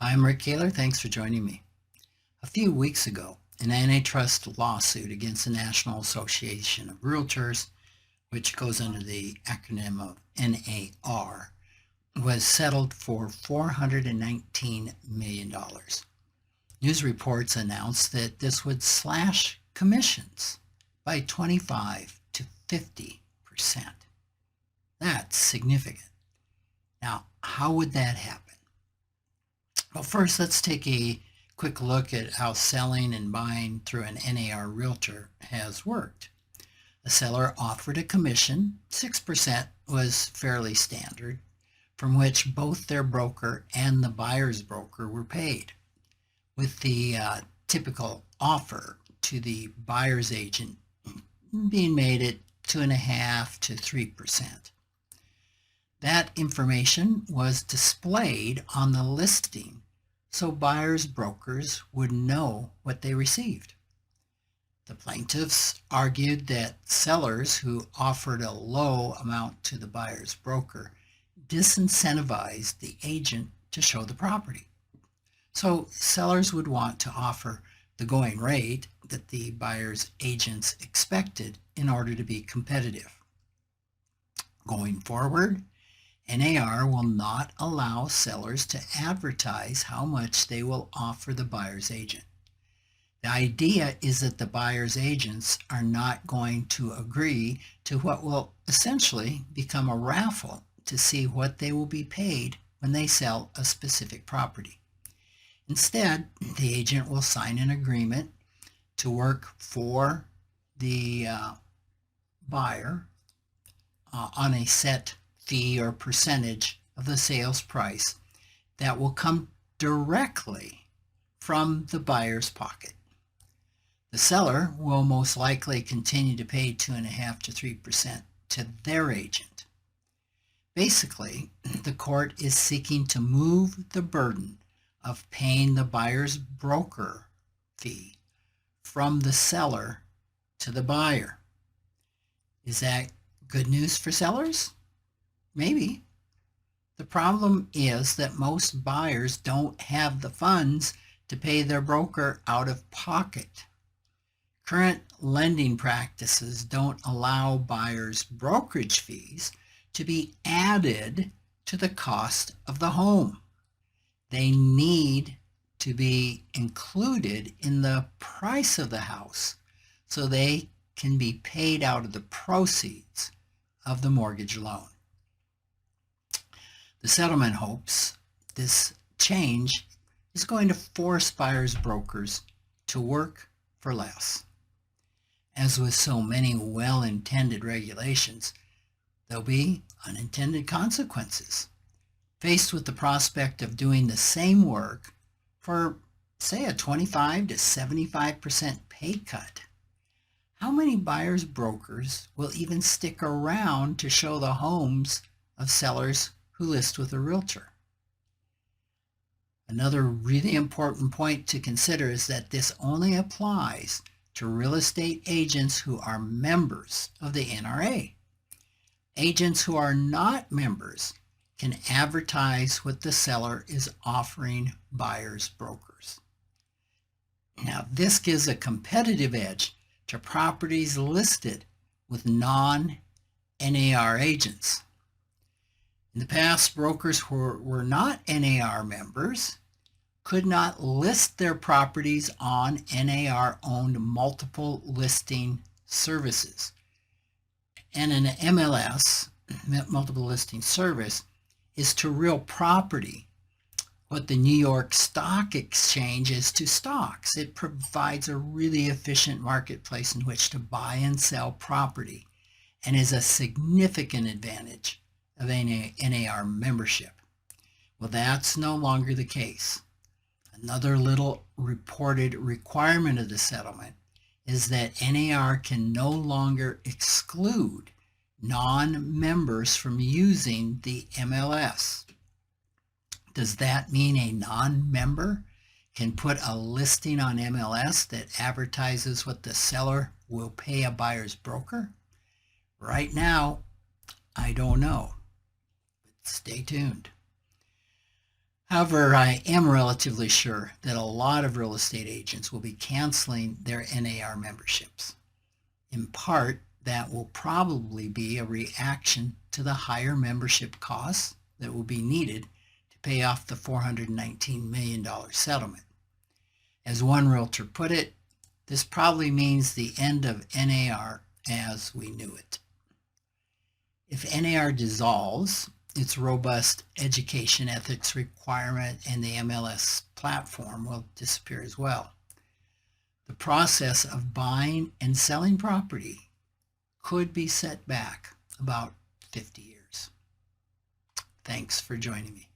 Hi, I'm Rick Kaler. Thanks for joining me. A few weeks ago, an antitrust lawsuit against the National Association of Realtors, which goes under the acronym of NAR, was settled for $419 million. News reports announced that this would slash commissions by 25 to 50%. That's significant. Now, how would that happen? Well, first, let's take a quick look at how selling and buying through an NAR realtor has worked. A seller offered a commission, 6% was fairly standard, from which both their broker and the buyer's broker were paid, with the typical offer to the buyer's agent being made at 2.5 to 3%. That information was displayed on the listing so buyers' brokers would know what they received. The plaintiffs argued that sellers who offered a low amount to the buyer's broker disincentivized the agent to show the property. So sellers would want to offer the going rate that the buyer's agents expected in order to be competitive. Going forward, NAR will not allow sellers to advertise how much they will offer the buyer's agent. The idea is that the buyer's agents are not going to agree to what will essentially become a raffle to see what they will be paid when they sell a specific property. Instead, the agent will sign an agreement to work for the buyer on a set fee or percentage of the sales price that will come directly from the buyer's pocket. The seller will most likely continue to pay 2.5 to 3% to their agent. Basically, the court is seeking to move the burden of paying the buyer's broker fee from the seller to the buyer. Is that good news for sellers? Maybe. The problem is that most buyers don't have the funds to pay their broker out of pocket. Current lending practices don't allow buyers' brokerage fees to be added to the cost of the home. They need to be included in the price of the house so they can be paid out of the proceeds of the mortgage loan. The settlement hopes this change is going to force buyers' brokers to work for less. As with so many well-intended regulations, there'll be unintended consequences. Faced with the prospect of doing the same work for, say, a 25 to 75% pay cut, how many buyers' brokers will even stick around to show the homes of sellers who list with a realtor? Another really important point to consider is that this only applies to real estate agents who are members of the NRA. Agents who are not members can advertise what the seller is offering buyers' brokers. Now, this gives a competitive edge to properties listed with non-NAR agents. In the past, brokers who were not NAR members could not list their properties on NAR-owned multiple listing services. And an MLS, multiple listing service, is to real property what the New York Stock Exchange is to stocks. It provides a really efficient marketplace in which to buy and sell property and is a significant advantage of NAR membership. Well, that's no longer the case. Another little reported requirement of the settlement is that NAR can no longer exclude non-members from using the MLS. Does that mean a non-member can put a listing on MLS that advertises what the seller will pay a buyer's broker? Right now, I don't know. But stay tuned. However, I am relatively sure that a lot of real estate agents will be canceling their NAR memberships. In part, that will probably be a reaction to the higher membership costs that will be needed to pay off the $419 million settlement. As one realtor put it, this probably means the end of NAR as we knew it. If NAR dissolves, its robust education ethics requirement and the MLS platform will disappear as well. The process of buying and selling property could be set back about 50 years. Thanks for joining me.